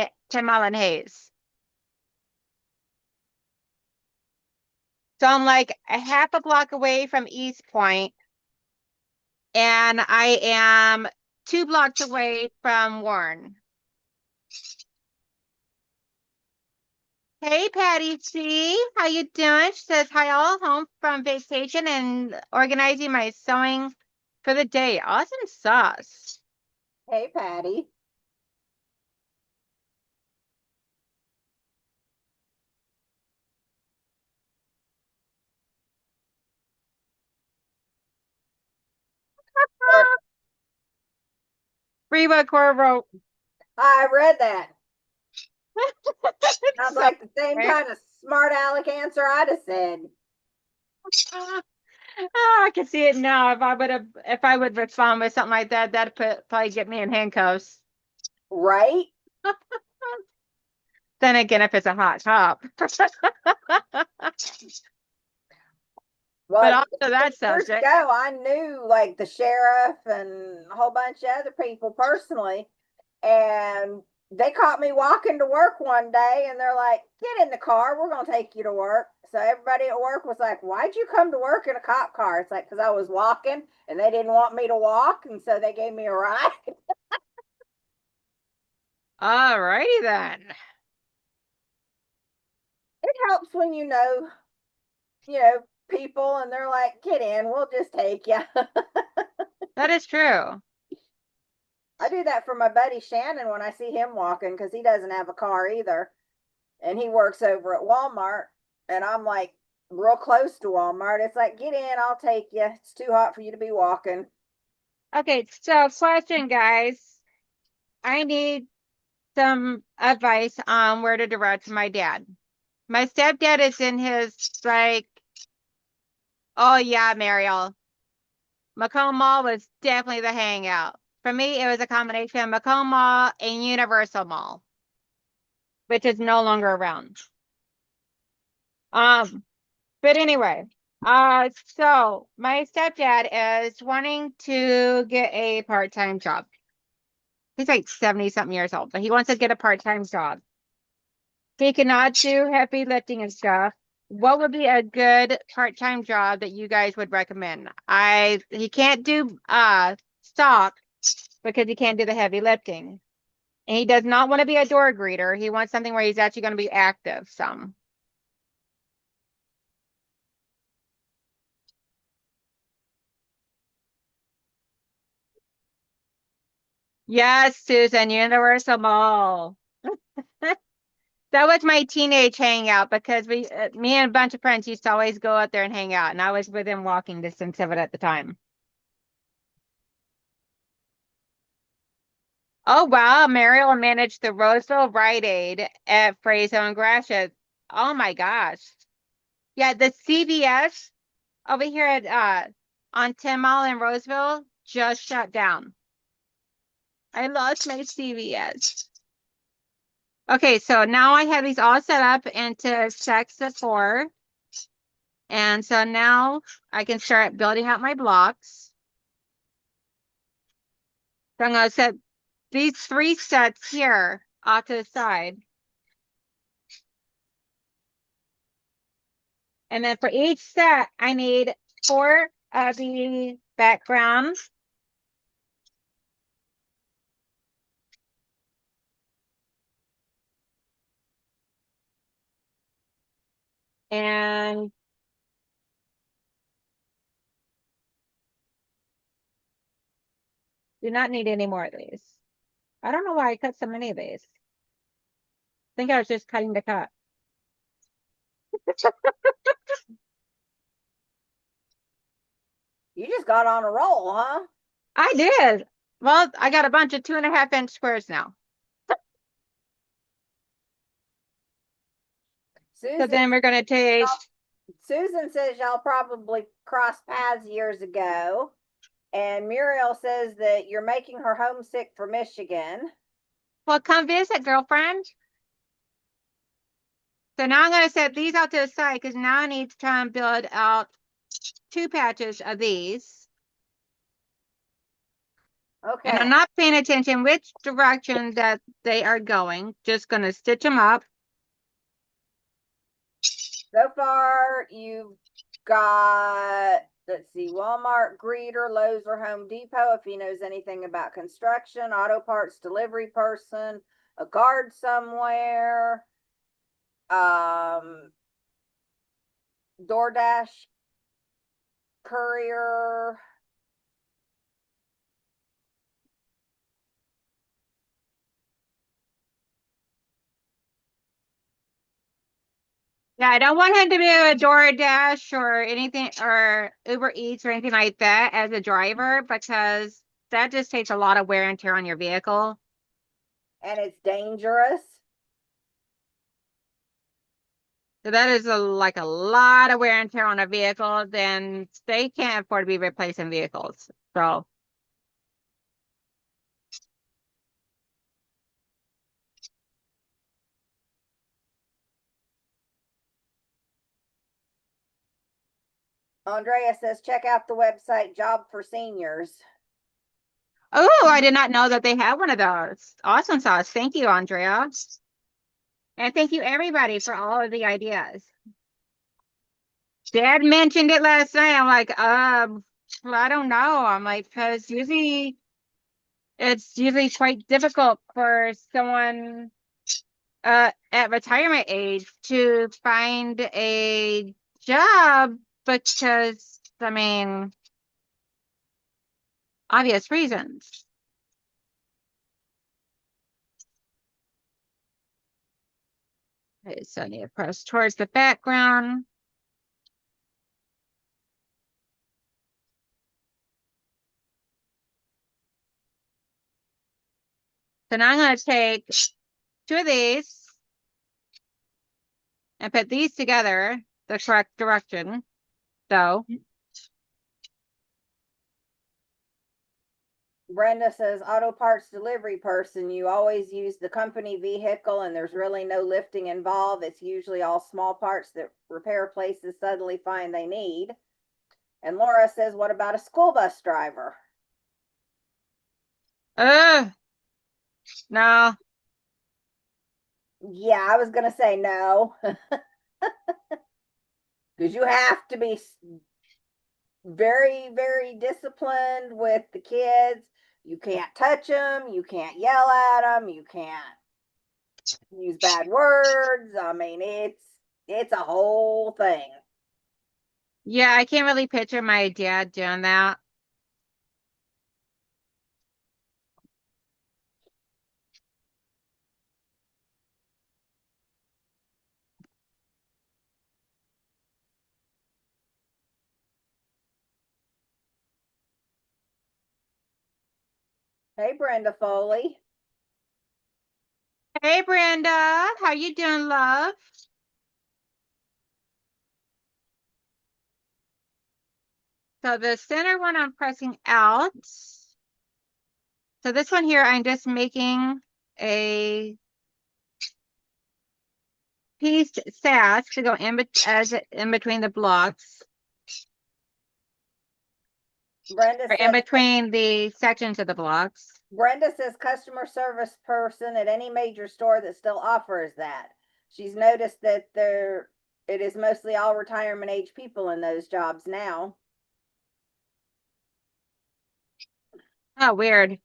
Mile and Hayes. So I'm like a half a block away from East Point, and I am 2 blocks away from Warren. Hey, Patty C, how you doing? She says, hi, all home from vacation and organizing my sewing for the day. Awesome sauce. Hey, Patty. Or, Reba Cora wrote. I read that. Sounds So, like the same kind of smart aleck answer I'd have said. oh, I can see it now. If I would respond with something like that, that'd probably get me in handcuffs. Right? Then again, if it's a hot top. Well, But also that years subject. ago, I knew like the sheriff and a whole bunch of other people personally, and they caught me walking to work one day, and they're like, "Get in the car, we're gonna take you to work." So everybody at work was like, "Why'd you come to work in a cop car?" It's like, because I was walking, and they didn't want me to walk, and so they gave me a ride. All righty then. It helps when people, and they're like, "Get in, we'll just take you." That is true. I do that for my buddy Shannon when I see him walking because he doesn't have a car either. And he works over at Walmart. And I'm like real close to Walmart. It's like, get in, I'll take you. It's too hot for you to be walking. Okay, so question, guys. I need some advice on where to direct my dad. My stepdad is in his like, oh yeah, Mariel. Macomb Mall was definitely the hangout. For me, it was a combination of Macomb Mall and Universal Mall, which is no longer around. Um, but anyway, so my stepdad is wanting to get a part-time job. He's like 70 something years old, but he wants to get a part-time job. He cannot do heavy lifting and stuff. What would be a good part-time job that you guys would recommend? He can't do stock because he can't do the heavy lifting. And he does not want to be a door greeter. He wants something where he's actually going to be active some. Yes, Susan, Universal Mall. That was my teenage hangout because me and a bunch of friends used to always go out there and hang out, and I was within walking distance of it at the time. Oh wow, Mariel managed the Roseville Rite Aid at Fraser and Gratiot. Oh my gosh. Yeah, the CVS over here at on 10 Mile in Roseville just shut down. I lost my CVS. Okay, so now I have these all set up into stacks of 4. And so now I can start building out my blocks. So I'm going to set these 3 sets here off to the side. And then for each set, I need 4 of the backgrounds. And do not need any more of these. I don't know why I cut so many of these. I think I was just cutting to cut. You just got on a roll, huh? I did. Well, I got a bunch of 2.5-inch squares now. So then we're going to take. Susan says y'all probably crossed paths years ago. And Muriel says that you're making her homesick for Michigan. Well, come visit, girlfriend. So now I'm going to set these out to the side because now I need to try and build out 2 patches of these. Okay. And I'm not paying attention which direction that they are going. Just going to stitch them up. So far, you've got, let's see, Walmart, Greeter, Lowe's, or Home Depot, if he knows anything about construction, auto parts delivery person, a guard somewhere, DoorDash courier. Yeah, I don't want him to be a DoorDash or anything or Uber Eats or anything like that as a driver because that just takes a lot of wear and tear on your vehicle. And it's dangerous. So that is like a lot of wear and tear on a vehicle. Then they can't afford to be replacing vehicles. So Andrea says, check out the website Job for Seniors. oh, I did not know that they have one of those. Awesome sauce. Thank you, Andrea. And thank you everybody for all of the ideas. Dad mentioned it last night. I'm like, well, I don't know. I'm like, because usually it's usually quite difficult for someone at retirement age to find a job because I mean obvious reasons. Okay, so I need to press towards the background. So now I'm going to take 2 of these and put these together the correct direction. So Brenda says, auto parts delivery person, you always use the company vehicle and there's really no lifting involved. It's usually all small parts that repair places suddenly find they need. And Laura says, what about a school bus driver? no. Yeah, I was going to say no. Because you have to be very, very disciplined with the kids. You can't touch them. You can't yell at them. You can't use bad words. I mean, it's a whole thing. Yeah, I can't really picture my dad doing that. Hey, Brenda Foley. Hey, Brenda, how you doing, love? So the center one I'm pressing out. So this one here, I'm just making a piece sash to go in between the blocks. Brenda Or in says, between the sections of the blocks. Brenda says customer service person at any major store that still offers that. She's noticed that it is mostly all retirement age people in those jobs now. Oh, weird.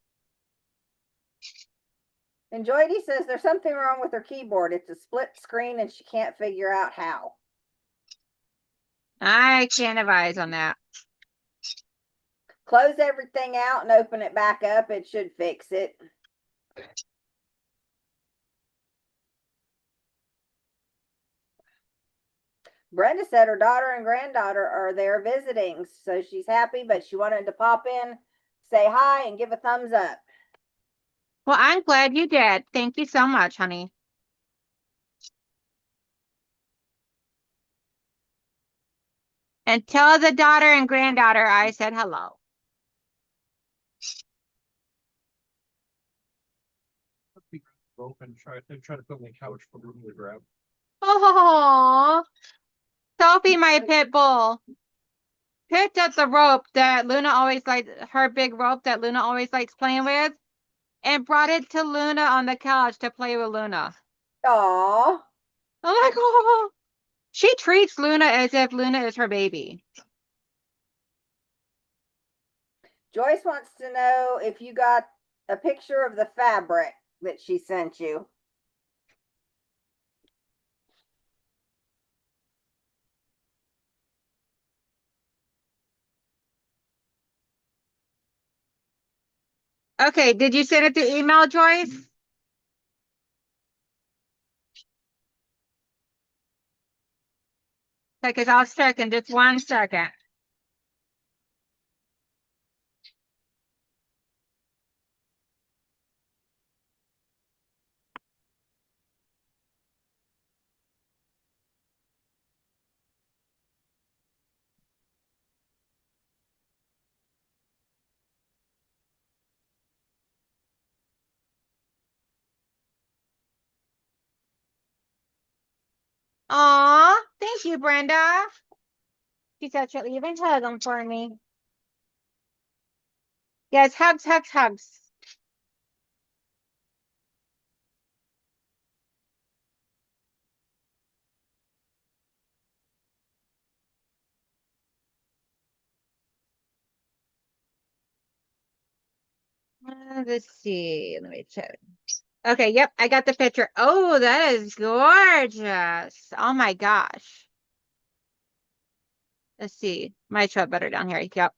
And Joydy says there's something wrong with her keyboard. It's a split screen and she can't figure out how. I can't advise on that. Close everything out and open it back up. It should fix it. Brenda said her daughter and granddaughter are there visiting, so she's happy, but she wanted to pop in, say hi, and give a thumbs up. Well, I'm glad you did. Thank you so much, honey. And tell the daughter and granddaughter I said hello. They're trying to put me on the couch for me to grab. Oh, Sophie, my pit bull. picked up the rope that Luna always likes, her big rope that Luna always likes playing with, and brought it to Luna on the couch to play with Luna. Aw. I'm like, oh, she treats Luna as if Luna is her baby. Joyce wants to know if you got a picture of the fabric that she sent you. Okay, did you send it through email, Joyce? Because I'll check in just 1 second. Aw, thank you, Brenda. She said she'll even hug them for me. Yes, hugs, hugs, hugs. Let's see. Let me check. Okay, yep, I got the picture. Oh, that is gorgeous. Oh my gosh. Let's see. Might show it better down here. Yep.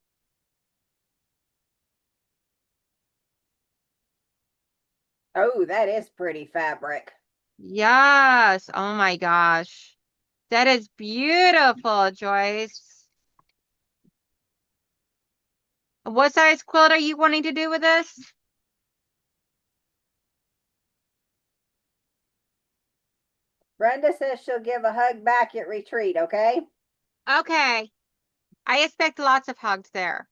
Oh, that is pretty fabric. Yes. Oh my gosh. That is beautiful, Joyce. What size quilt are you wanting to do with this? Brenda says she'll give a hug back at retreat, okay? Okay. I expect lots of hugs there.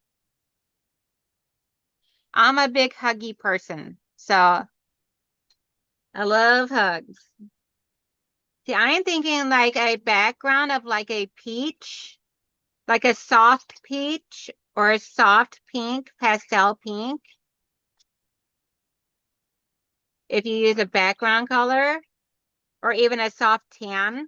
I'm a big huggy person, so I love hugs. See, I am thinking like a background of like a peach, like a soft peach or a soft pink, pastel pink. If you use a background color or even a soft tan.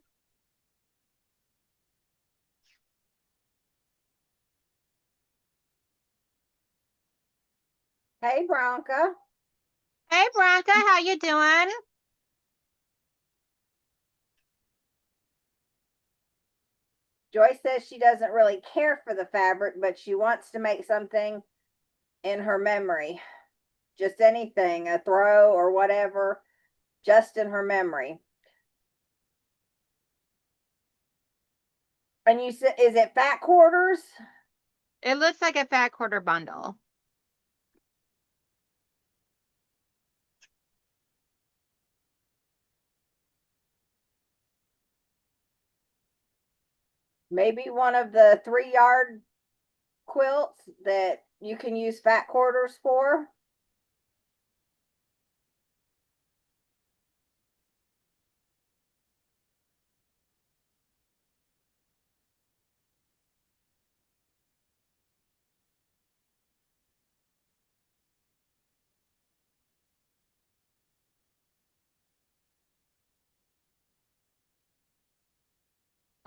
Hey, Bronca. Hey, Bronca, how you doing? Joyce says she doesn't really care for the fabric, but she wants to make something in her memory. Just anything, a throw or whatever, just in her memory. And you said, is it fat quarters? It looks like a fat quarter bundle. Maybe one of the 3-yard quilts that you can use fat quarters for.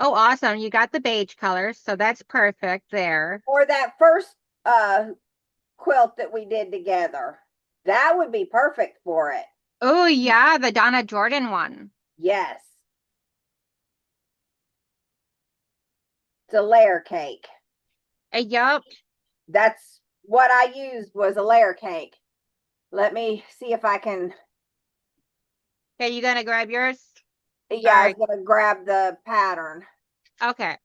Oh, awesome. You got the beige color, so that's perfect there. Or that first quilt that we did together. That would be perfect for it. Oh, yeah, the Donna Jordan one. Yes. It's a layer cake. Yup. That's what I used was a layer cake. Let me see if I can. Okay, you gonna grab yours? Yeah, I Alright. was gonna grab the pattern. Okay.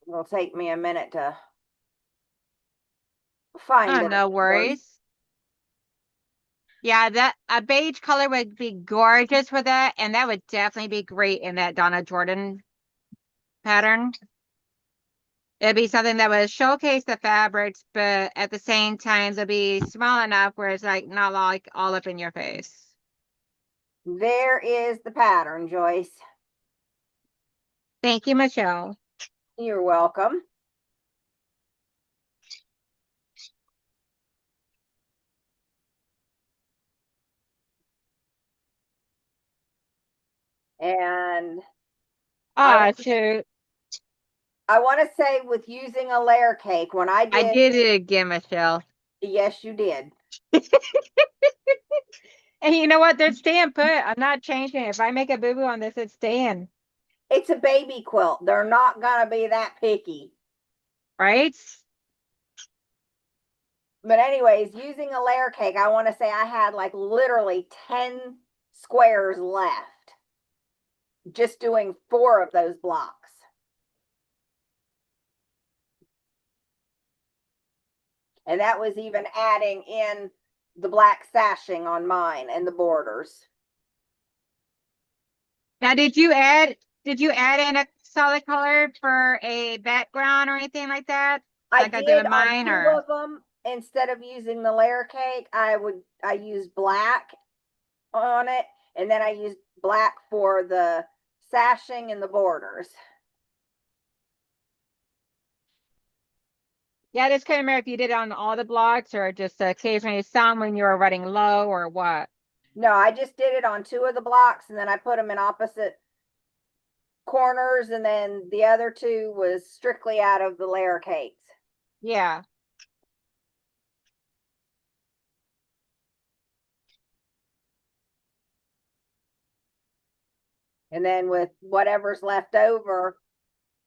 It'll take me a minute to find Oh, it, no of course. worries. Yeah, that a beige color would be gorgeous for that, and that would definitely be great in that Donna Jordan pattern. It'd be something that would showcase the fabrics, but at the same time, it'd be small enough where it's like not like all up in your face. There is the pattern, Joyce. Thank you, Michelle. You're welcome. And Ah, shoot. I want to say with using a layer cake, when I I did, did it again, Michelle. yes, you did. And you know what? They're staying put. I'm not changing it. If I make a boo-boo on this, it's staying. It's a baby quilt. They're not going to be that picky. Right? But anyways, using a layer cake, I want to say I had like literally 10 squares left. Just doing 4 of those blocks. And that was even adding in the black sashing on mine and the borders. Now, did you add in a solid color for a background or anything like that? I Like I did did with on mine, 2 or of them. Instead of using the layer cake, I used black on it, and then I used black for the sashing and the borders. yeah, I just couldn't remember if you did it on all the blocks or just occasionally some when you were running low or what. No, I just did it on 2 of the blocks, and then I put them in opposite corners, and then the other 2 was strictly out of the layer cakes. Yeah. And then with whatever's left over,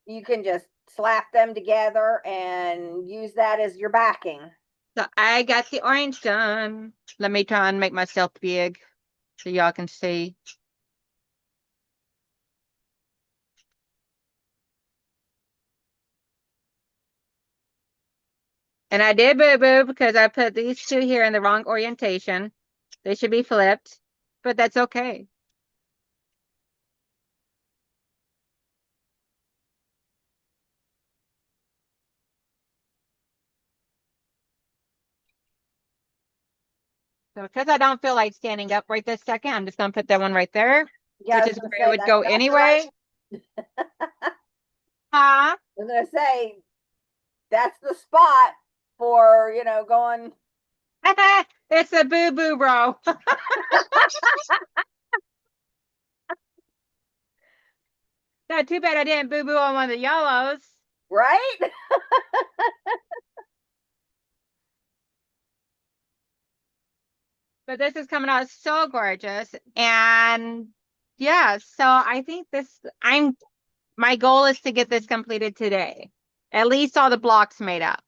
you can just slap them together and use that as your backing. So I got the orange done. Let me try and make myself big so y'all can see. And I did boo-boo because I put these 2 here in the wrong orientation. They should be flipped, but that's okay. So because I don't feel like standing up right this second, I'm just gonna put that one right there, Yeah, which is where it would go anyway. Huh? I was gonna say that's the spot for going. It's a boo-boo, bro. Not too bad I didn't boo-boo on one of the yellows. Right? But this is coming out so gorgeous. And yeah, so I think my goal is to get this completed today. At least all the blocks made up.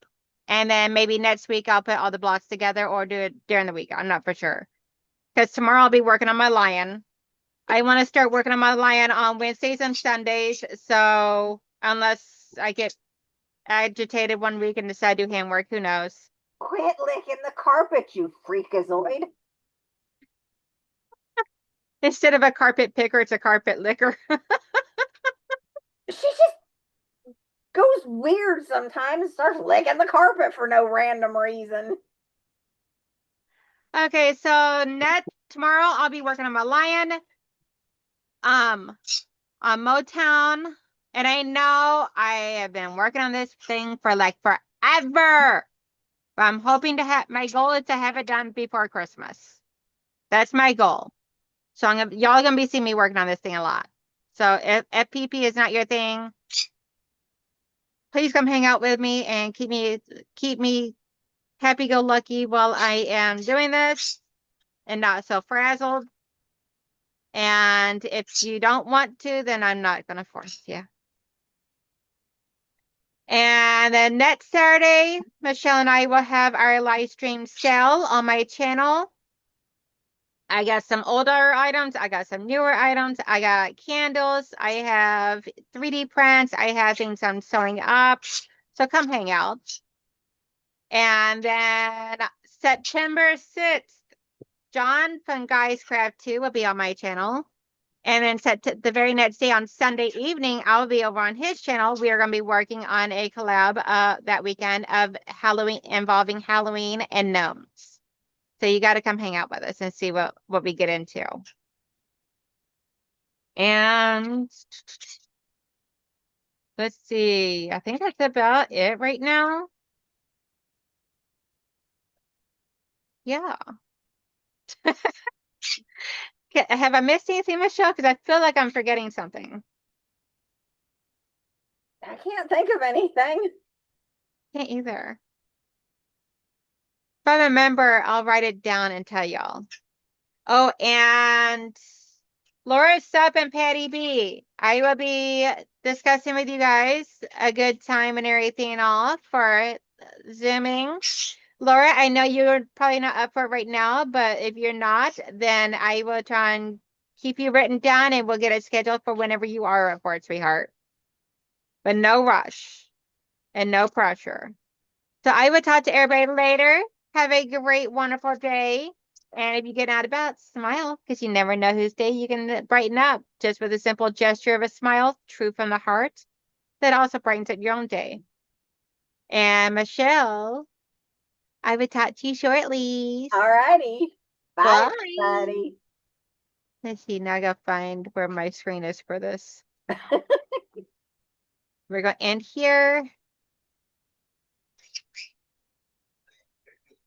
And then maybe next week I'll put all the blocks together or do it during the week. I'm not for sure. Because tomorrow I'll be working on my lion. I want to start working on my lion on Wednesdays and Sundays. So unless I get agitated one week and decide to do handwork, who knows? Quit licking the carpet, you freakazoid. Instead of a carpet picker, it's a carpet licker. She just goes weird sometimes, starts licking the carpet for no random reason. Okay, so tomorrow I'll be working on my lion. On Motown. And I know I have been working on this thing for like forever. But I'm hoping to have my goal is to have it done before Christmas. That's my goal. So y'all gonna be seeing me working on this thing a lot. So if FPP is not your thing, please come hang out with me and keep me happy-go-lucky while I am doing this and not so frazzled. And if you don't want to, then I'm not gonna force you. And then next Saturday, Michelle and I will have our live stream sale on my channel. I got some older items. I got some newer items. I got candles. I have 3D prints. I have things I'm sewing up. So come hang out. And then September 6th, John from Guys Craft 2 will be on my channel. And then the very next day on Sunday evening, I'll be over on his channel. We are going to be working on a collab that weekend of Halloween involving Halloween and gnomes. So you got to come hang out with us and see what we get into. And let's see. I think that's about it right now. Yeah. Have I missed anything, Michelle? Because I feel like I'm forgetting something. I can't think of anything. Can't either. If I remember, I'll write it down and tell y'all. Oh, and Laura Sup and Patty B. I will be discussing with you guys a good time and everything all for Zooming. Laura, I know you're probably not up for it right now, but if you're not, then I will try and keep you written down and we'll get it scheduled for whenever you are up for it, sweetheart. But no rush and no pressure. So I will talk to everybody later. Have a great, wonderful day. And if you get out about, smile, because you never know whose day you can brighten up just with a simple gesture of a smile, true from the heart. That also brightens up your own day. And Michelle, I will talk to you shortly. All righty. Bye, Bye. everybody. Let's see, now I gotta find where my screen is for this. We're going to end here.